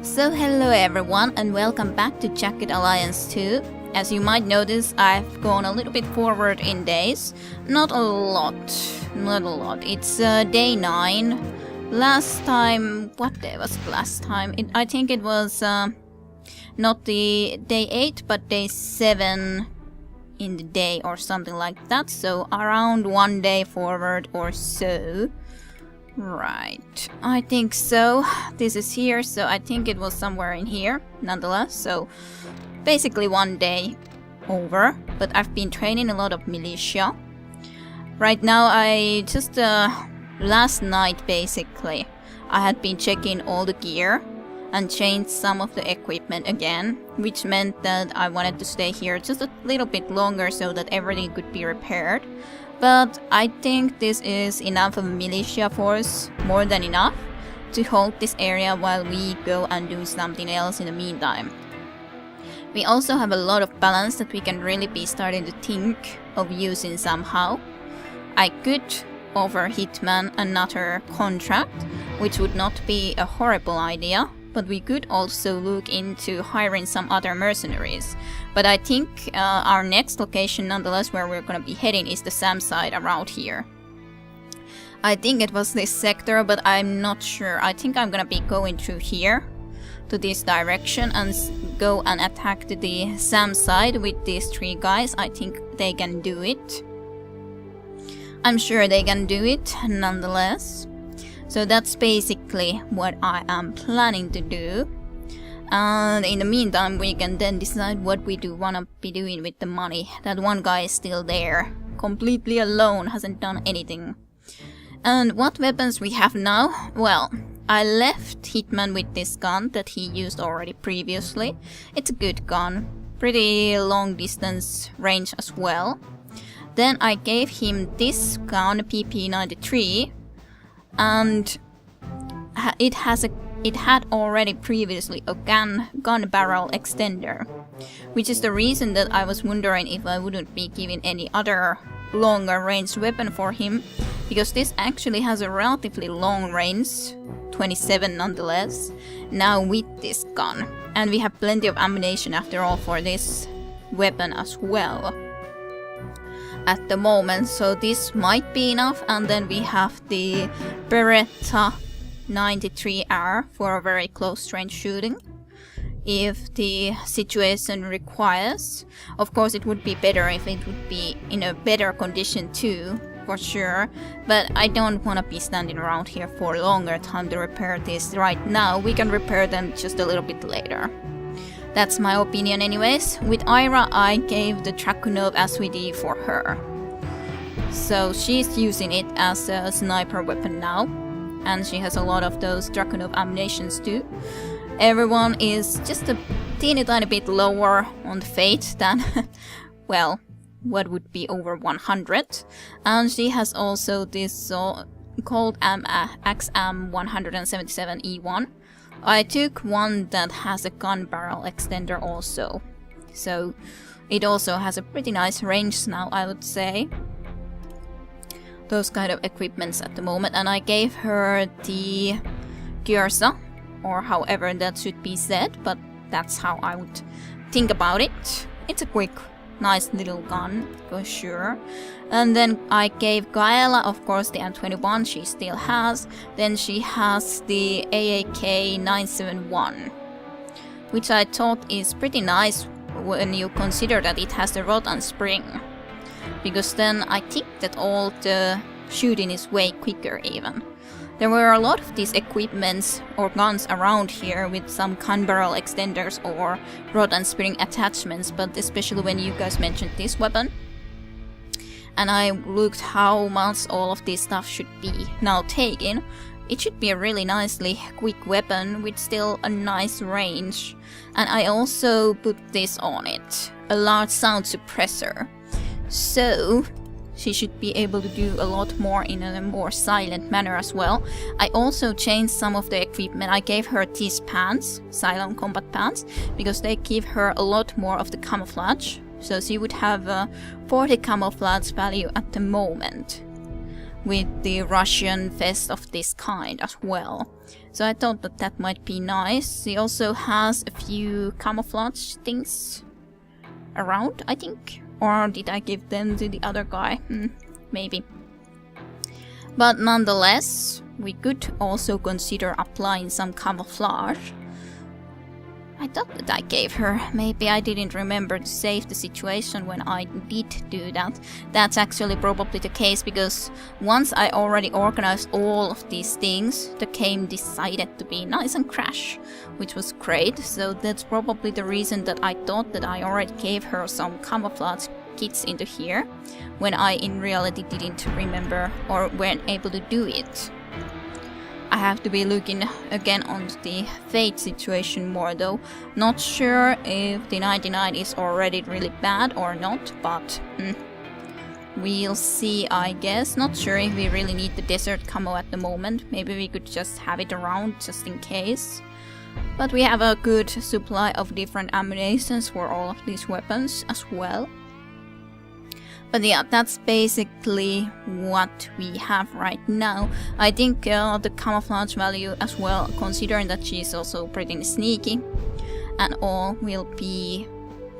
So hello everyone and welcome back to Jagged Alliance 2. As you might notice, I've gone a little bit forward in days. Not a lot. It's day 9. Last time... what day was it last time? I think it was not the day 8 but day 7 in the day or something like that. So around 1 day forward or so. Right, I think so. This is here, so I think it was somewhere in here, nonetheless. So basically 1 day over, but I've been training a lot of militia. Right now I just, last night basically, I had been checking all the gear and changed some of the equipment again, which meant that I wanted to stay here just a little bit longer so that everything could be repaired. But I think this is enough of a militia force, more than enough, to hold this area while we go and do something else in the meantime. We also have a lot of balance that we can really be starting to think of using somehow. I could offer Hitman another contract, which would not be a horrible idea, but we could also look into hiring some other mercenaries. But I think our next location, nonetheless, where we're gonna be heading is the SAM side around here. I think it was this sector, but I'm not sure. I think I'm gonna be going through here to this direction and go and attack the SAM side with these 3 guys. I think they can do it. I'm sure they can do it, nonetheless. So that's basically what I am planning to do. And in the meantime, we can then decide what we do want to be doing with the money. That one guy is still there, completely alone, hasn't done anything. And what weapons we have now? Well, I left Hitman with this gun that he used already previously. It's a good gun, pretty long distance range as well. Then I gave him this gun, PP93, and it had already previously a gun barrel extender, which is the reason that I was wondering if I wouldn't be giving any other longer range weapon for him, because this actually has a relatively long range, 27 nonetheless, now with this gun. And we have plenty of ammunition after all for this weapon as well at the moment, so this might be enough. And then we have the Beretta 93R for a very close range shooting, if the situation requires. Of course, it would be better if it would be in a better condition too, for sure, but I don't want to be standing around here for a longer time to repair this right now. We can repair them just a little bit later. That's my opinion anyways. With Ira, I gave the Dragunov SVD for her, so she's using it as a sniper weapon now, and she has a lot of those Dragunov ammunitions too. Everyone is just a teeny tiny bit lower on the fate than, well, what would be over 100. And she has also this called XM 177E1. I took one that has a gun barrel extender also, so it also has a pretty nice range now, I would say. Those kind of equipments at the moment. And I gave her the Gyrsa, or however that should be said, but that's how I would think about it. It's a quick, nice little gun, for sure. And then I gave Gaela, of course, the M21 she still has. Then she has the AAK 971, which I thought is pretty nice when you consider that it has the rod and spring, because then I think that all the shooting is way quicker even. There were a lot of these equipments or guns around here with some gun barrel extenders or rod and spring attachments, but especially when you guys mentioned this weapon, and I looked how much all of this stuff should be now taken, it should be a really nicely quick weapon with still a nice range. And I also put this on it, a large sound suppressor, so she should be able to do a lot more in a more silent manner as well. I also changed some of the equipment. I gave her these pants, Cylon combat pants, because they give her a lot more of the camouflage. So she would have a 40 camouflage value at the moment, with the Russian vest of this kind as well. So I thought that that might be nice. He also has a few camouflage things around, I think. Or did I give them to the other guy? Maybe. But nonetheless, we could also consider applying some camouflage. I thought that I gave her. Maybe I didn't remember to save the situation when I did do that. That's actually probably the case, because once I already organized all of these things, the game decided to be nice and crash, which was great. So that's probably the reason that I thought that I already gave her some camouflage kits into here, when I in reality didn't remember or weren't able to do it. I have to be looking again on the fate situation more though. Not sure if the 99 is already really bad or not, but we'll see, I guess. Not sure if we really need the desert camo at the moment. Maybe we could just have it around just in case. But we have a good supply of different ammunitions for all of these weapons as well. But yeah, that's basically what we have right now. I think the camouflage value as well, considering that she's also pretty sneaky and all, will be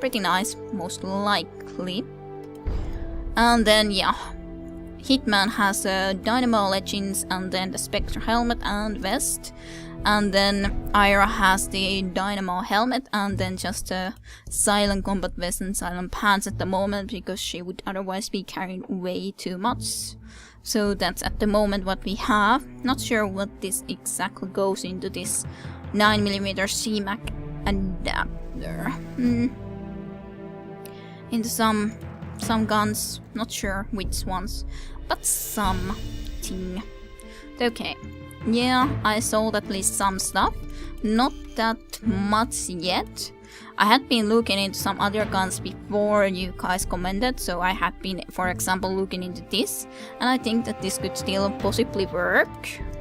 pretty nice, most likely. And then yeah, Hitman has a Dynamo Legends and then the Spectre helmet and vest. And then Ira has the Dynamo helmet and then just a silent combat vest and silent pants at the moment, because she would otherwise be carrying way too much. So that's at the moment what we have. Not sure what this exactly goes into this 9mm CMAC adapter. Into some guns, not sure which ones, but something. Okay. Yeah, I sold at least some stuff. Not that much yet. I had been looking into some other guns before you guys commented, so I had been, for example, looking into this, and I think that this could still possibly work,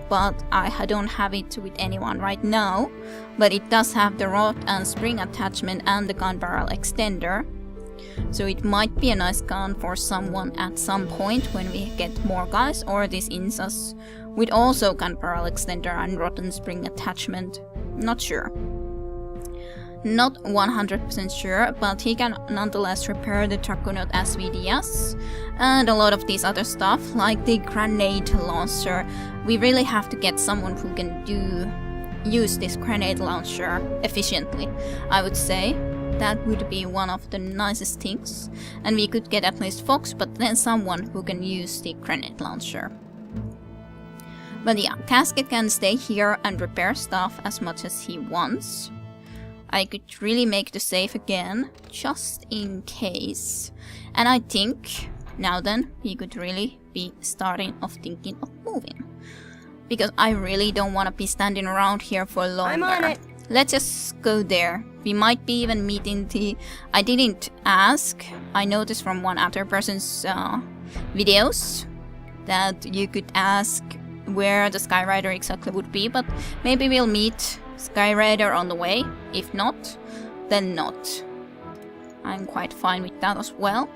but I don't have it with anyone right now. But it does have the rod and spring attachment and the gun barrel extender, so it might be a nice gun for someone at some point when we get more guys, or this Insas with also gun barrel extender and rod and spring attachment. Not sure. Not 100% sure, but he can nonetheless repair the Draconaut SVDS and a lot of these other stuff, like the grenade launcher. We really have to get someone who can use this grenade launcher efficiently, I would say. That would be one of the nicest things. And we could get at least Fox, but then someone who can use the grenade launcher. But yeah, Casket can stay here and repair stuff as much as he wants. I could really make the save again, just in case. And I think, now then, we could really be starting of thinking of moving. Because I really don't want to be standing around here for longer. I'm on it. Let's just go there. We might be even meeting the... I didn't ask. I noticed from one other person's videos that you could ask where the Skyrider exactly would be, but maybe we'll meet Skyrider on the way. If not, then not. I'm quite fine with that as well.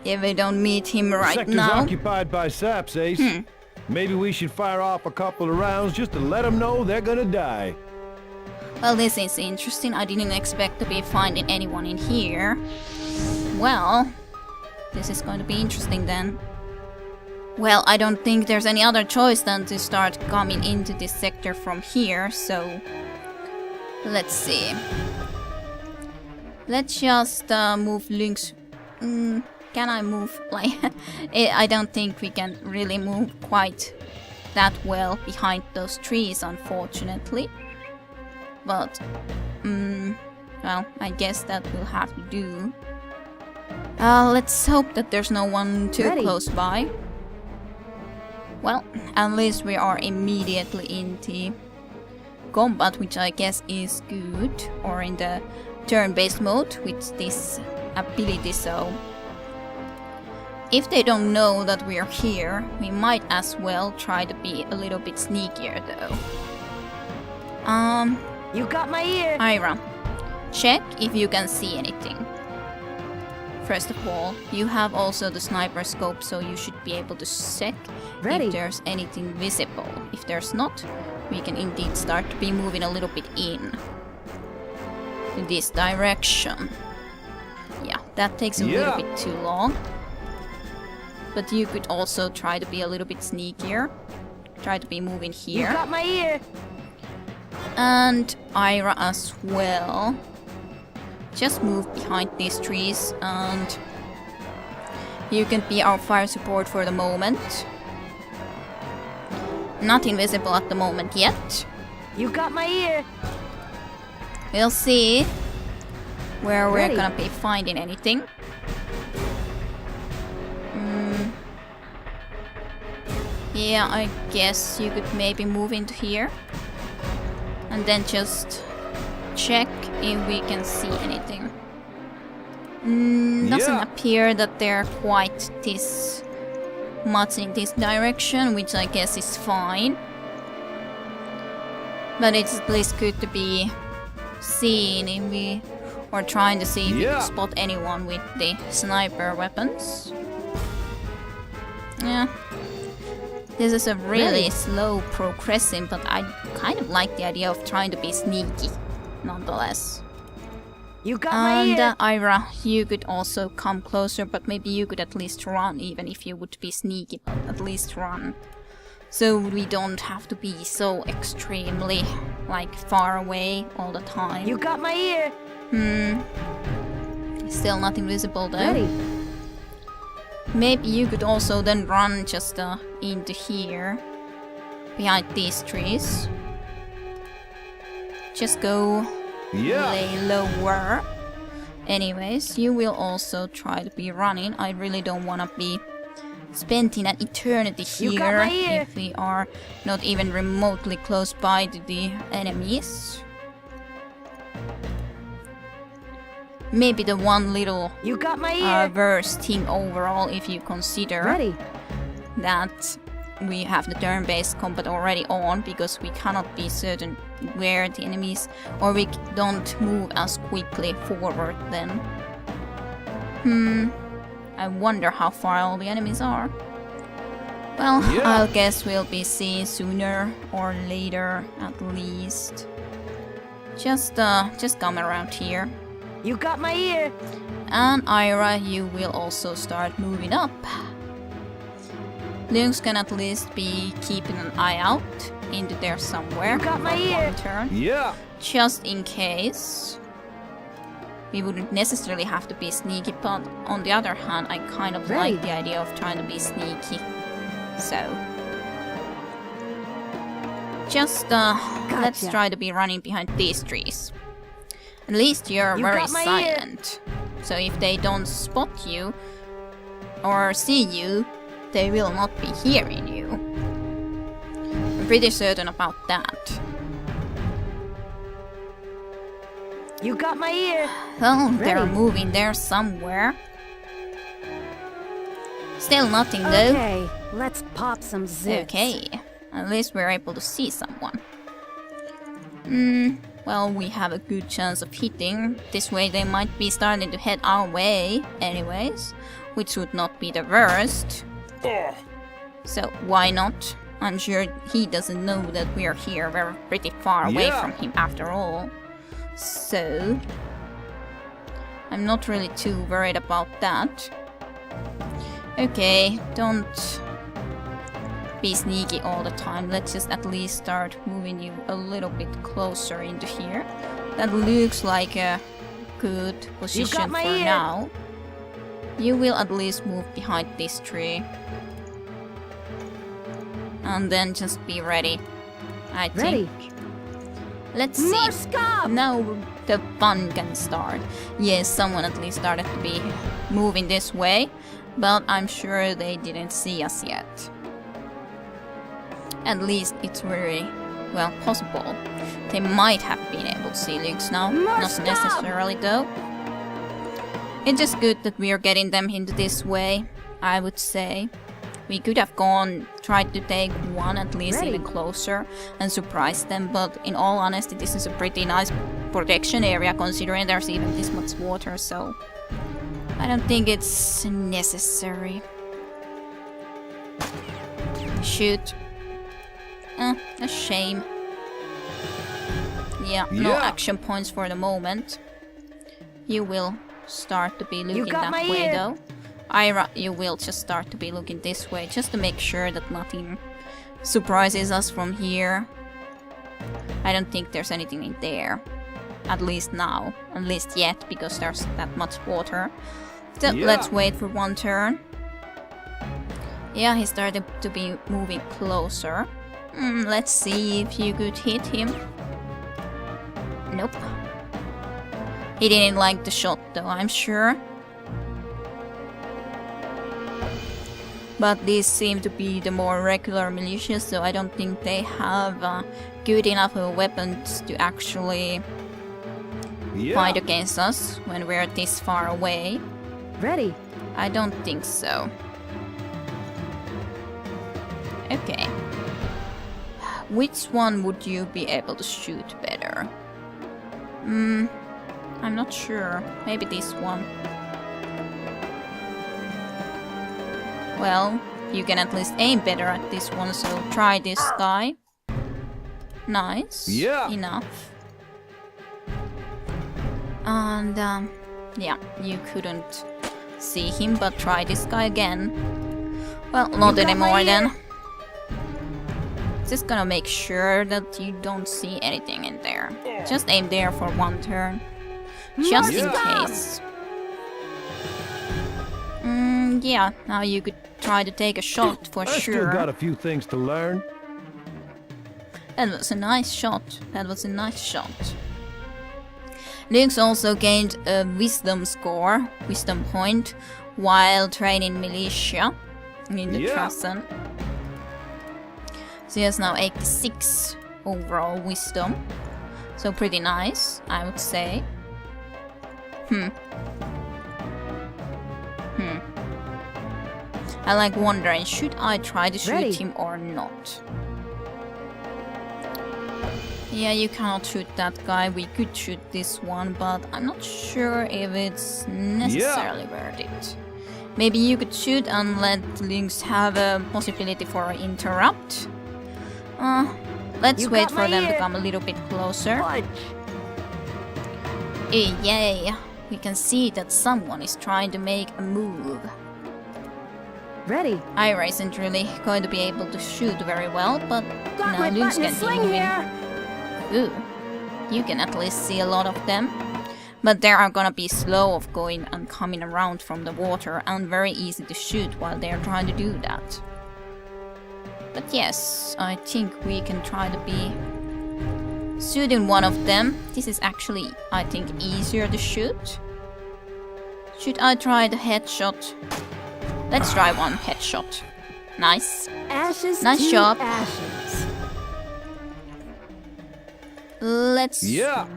If we don't meet him right Sector's now. occupied by saps, Ace. Maybe we should fire off a couple of rounds just to let them know they're gonna die. Well, this is interesting. I didn't expect to be finding anyone in here. Well, this is going to be interesting then. Well, I don't think there's any other choice than to start coming into this sector from here, so... Let's see. Let's just move links. Can I move? Like, I don't think we can really move quite that well behind those trees, unfortunately. But, well, I guess that will have to do. Let's hope that there's no one too close by. Well, at least we are immediately in the combat, which I guess is good, or in the turn-based mode with this ability, so... If they don't know that we are here, we might as well try to be a little bit sneakier though. You got my ear. Ira, check if you can see anything. first of all, you have also the sniper scope, so you should be able to check if there's anything visible. If there's not, we can indeed start to be moving a little bit in this direction. Yeah, that takes a little bit too long. But you could also try to be a little bit sneakier. Try to be moving here. You got my ear. And Ira as well. Just move behind these trees and you can be our fire support for the moment. Nothing visible at the moment yet. You got my ear. We'll see where we're gonna be finding anything. Yeah, I guess you could maybe move into here. And then just check if we can see anything. Doesn't appear that they're quite this much in this direction, which I guess is fine. But it's at least good to be seen if we are trying to see if we can spot anyone with the sniper weapons. Yeah. This is a really slow progressing, but I kind of like the idea of trying to be sneaky, nonetheless. You got my ear. And Ira, you could also come closer, but maybe you could at least run, even if you would be sneaky, but at least run. So we don't have to be so extremely, like, far away all the time. You got my ear. Still nothing visible though. Maybe you could also then run just into here, behind these trees. Just go lay lower. Anyways, you will also try to be running. I really don't want to be spending an eternity here if we are not even remotely close by to the enemies. Maybe the one little worst thing overall, if you consider that we have the turn-based combat already on, because we cannot be certain where the enemies, or we don't move as quickly forward then. I wonder how far all the enemies are. Well, I guess we'll be seeing sooner or later at least. Just come around here. You got my ear. And Ira, you will also start moving up. Lynx can at least be keeping an eye out into there somewhere. You got my ear. Turn. Yeah. Just in case. We wouldn't necessarily have to be sneaky, but on the other hand, I kind of like the idea of trying to be sneaky. So just let's try to be running behind these trees. At least you're very silent. So if they don't spot you or see you, they will not be hearing you. I'm pretty certain about that. You got my ear. Well, they're moving there somewhere. Still nothing though. Okay, let's pop some zips. Okay, at least we're able to see someone. Well, we have a good chance of hitting. This way they might be starting to head our way anyways, which would not be the worst. So why not? I'm sure he doesn't know that we're here. We're pretty far away from him after all. So I'm not really too worried about that. Okay, don't be sneaky all the time. Let's just at least start moving you a little bit closer into here. That looks like a good position for now. You will at least move behind this tree. And then just be ready, I think. Let's see. Now the fun can start. Yes, someone at least started to be moving this way, but I'm sure they didn't see us yet. At least it's very, well, possible. They might have been able to see Lynx now. Not necessarily though. It's just good that we are getting them into this way, I would say. We could have tried to take one at least even closer and surprise them, but in all honesty this is a pretty nice protection area considering there's even this much water, so I don't think it's necessary. Shoot. A shame. Yeah, no action points for the moment. You will start to be looking that way though. Ira, you will just start to be looking this way, just to make sure that nothing surprises us from here. I don't think there's anything in there. At least now. At least yet, because there's that much water. So let's wait for one turn. Yeah, he started to be moving closer. Let's see if you could hit him. Nope. He didn't like the shot though, I'm sure. But these seem to be the more regular militias, so I don't think they have good enough weapons to actually fight against us when we're this far away. Ready. I don't think so. Okay. Which one would you be able to shoot better? I'm not sure. Maybe this one. Well, you can at least aim better at this one, so try this guy. Nice. Yeah. Enough. And, yeah, you couldn't see him, but try this guy again. Well, not anymore then. Just gonna make sure that you don't see anything in there. Just aim there for one turn. Just in case. Yeah, now you could try to take a shot for sure. I still got a few things to learn. That was a nice shot. That was a nice shot. Lynx also gained a wisdom score, wisdom point, while training militia in the Trasen. So he has now 86 overall wisdom. So pretty nice, I would say. I like wondering, should I try to shoot him or not? Yeah, you cannot shoot that guy. We could shoot this one, but I'm not sure if it's necessarily worth it. Maybe you could shoot and let Lynx have a possibility for an interrupt. Let's wait for them to come a little bit closer. Yay! We can see that someone is trying to make a move. Ready. Ira isn't really going to be able to shoot very well, but now Lynx can be moving. Ooh, you can at least see a lot of them. But they are gonna be slow of going and coming around from the water and very easy to shoot while they are trying to do that. But yes, I think we can try to be shooting one of them. This is actually, I think, easier to shoot. Should I try the headshot? Let's try one headshot. Nice. Ashes nice to job. Ashes. Let's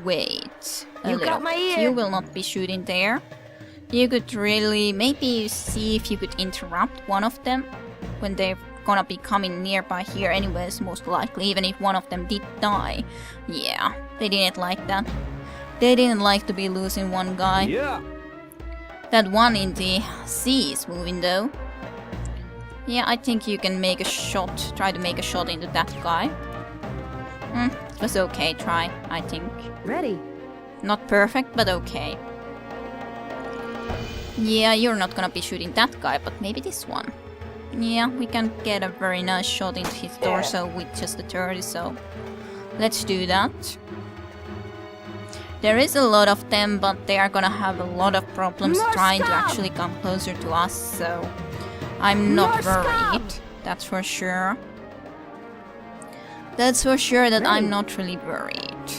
wait a little bit. You will not be shooting there. You could really maybe see if you could interrupt one of them when they're gonna be coming nearby here anyways, most likely, even if one of them did die. Yeah, they didn't like that. They didn't like to be losing one guy. Yeah. That one in the sea is moving though. Yeah, I think you can make a shot, try to make a shot into that guy. It was okay try, I think. Ready. Not perfect, but okay. Yeah, you're not gonna be shooting that guy, but maybe this one. Yeah, we can get a very nice shot into his torso with just the 30, so let's do that. There is a lot of them, but they are gonna have a lot of problems trying to actually come closer to us, so I'm not worried, that's for sure. That's for sure that I'm not really worried.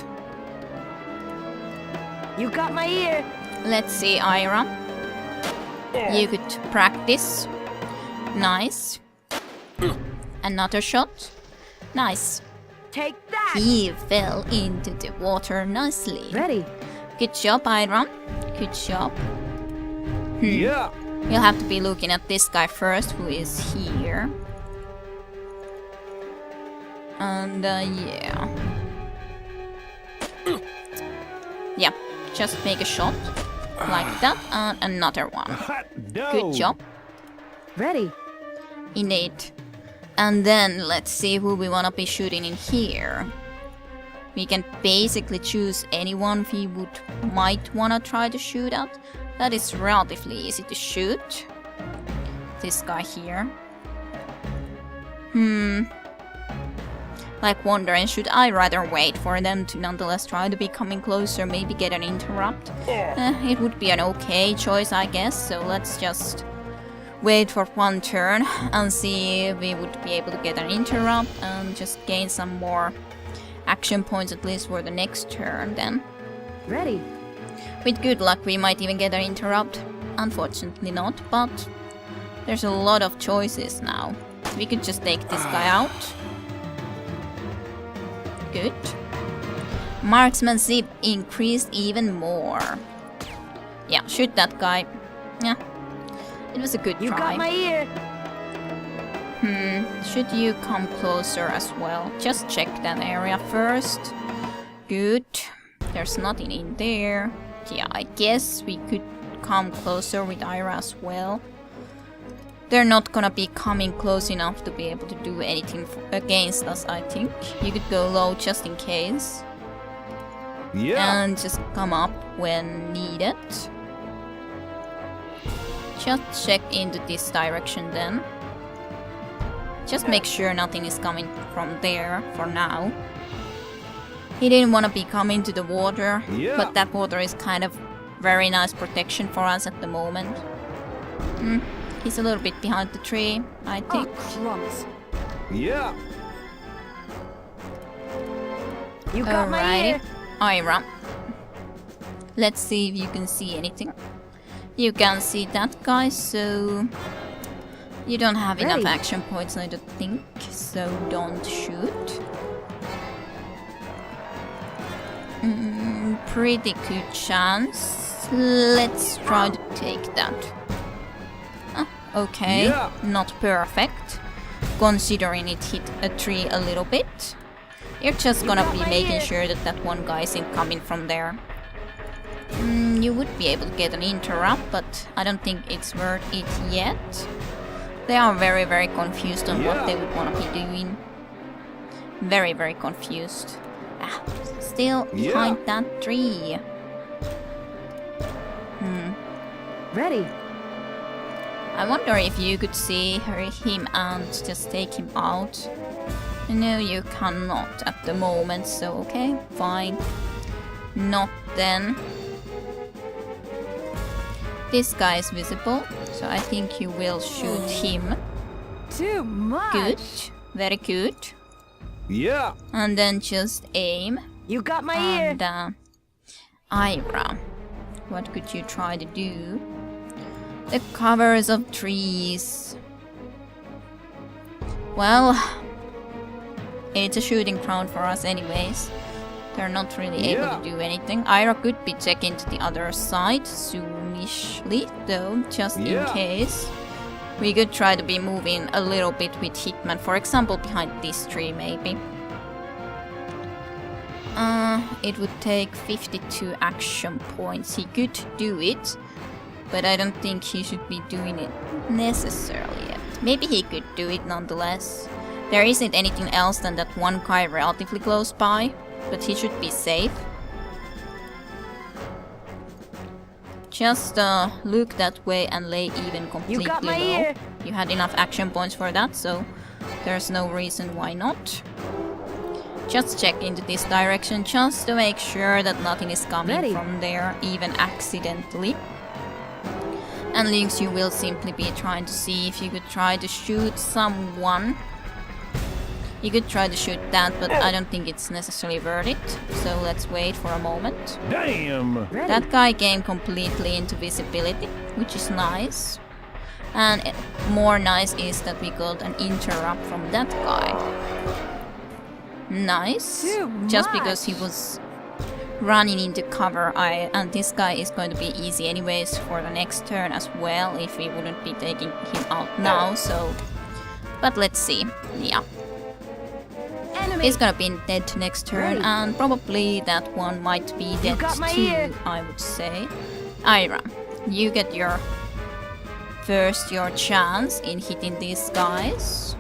You got my ear. Let's see, Ira. You could practice. Nice. Another shot. Nice. Take that. He fell into the water nicely. Ready. Good job, Ira. Good job. Yeah. You'll have to be looking at this guy first, who is here. And yeah. Yeah, just make a shot. Like that, and another one. Hot dough. Good job. Ready. Indeed. And then let's see who we wanna be shooting in here. We can basically choose anyone we might wanna try to shoot at. That is relatively easy to shoot. This guy here. Like wondering, should I rather wait for them to nonetheless try to be coming closer, maybe get an interrupt? It would be an okay choice, I guess, so let's just wait for one turn and see if we would be able to get an interrupt and just gain some more action points at least for the next turn then. Ready. With good luck we might even get an interrupt. Unfortunately not, but there's a lot of choices now. We could just take this guy out. Good. Marksmanship increased even more. Yeah, shoot that guy. Yeah. It was a good You try. got my ear. Should you come closer as well? Just check that area first. Good. There's nothing in there. Yeah, I guess we could come closer with Ira as well. They're not gonna be coming close enough to be able to do anything against us, I think. You could go low just in case. Yeah. And just come up when needed. Just check into this direction then. Just make sure nothing is coming from there for now. He didn't want to be coming to the water, Yeah. but that water is kind of very nice protection for us at the moment. He's a little bit behind the tree, I think. Crumbs. Yeah. You got my Alrighty, ear. Ira. Let's see if you can see anything. You can see that guy, so you don't have enough Ready. action points, I don't think, so don't shoot. Pretty good chance. Let's try to take that. Okay, Yeah. not perfect, considering it hit a tree a little bit. You're just gonna be making sure that that one guy isn't coming from there. You would be able to get an interrupt, but I don't think it's worth it yet. They are very, very confused on what they would want to be doing. Very, very confused. Still behind that tree. Ready. I wonder if you could see him and just take him out. No, you cannot at the moment, so okay, fine. Not then. This guy is visible, so I think you will shoot him. Too much. Good, very good. Yeah. And then just aim. You got my ear. And Ira, what could you try to do? The covers of trees. Well, it's a shooting ground for us anyways. They're not really able to do anything. Ira could be checking to the other side soonishly, though, just in case. We could try to be moving a little bit with Hitman, for example, behind this tree, maybe. It would take 52 action points. He could do it, but I don't think he should be doing it necessarily yet. Maybe he could do it nonetheless. There isn't anything else than that one guy relatively close by, but he should be safe. Just look that way and lay even completely You got my low. ear. You had enough action points for that, so there's no reason why not. Just check into this direction just to make sure that nothing is coming Ready. from there, even accidentally. And Lynx, you will simply be trying to see if you could try to shoot someone. You could try to shoot that, but I don't think it's necessarily worth it. So let's wait for a moment. Damn. Ready. That guy came completely into visibility, which is nice. And more nice is that we got an interrupt from that guy. Nice. Too Just because he much. was running into cover, and this guy is going to be easy anyways for the next turn as well, if we wouldn't be taking him out now, so... But let's see. Yeah. Enemy. He's gonna be dead next turn, Ready. and probably that one might be dead got my too, ear. I would say. Ira, you get your chance in hitting these guys.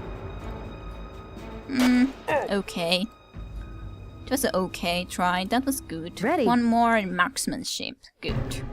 Okay. It was an okay try. That was good. Ready. One more in marksmanship. Good.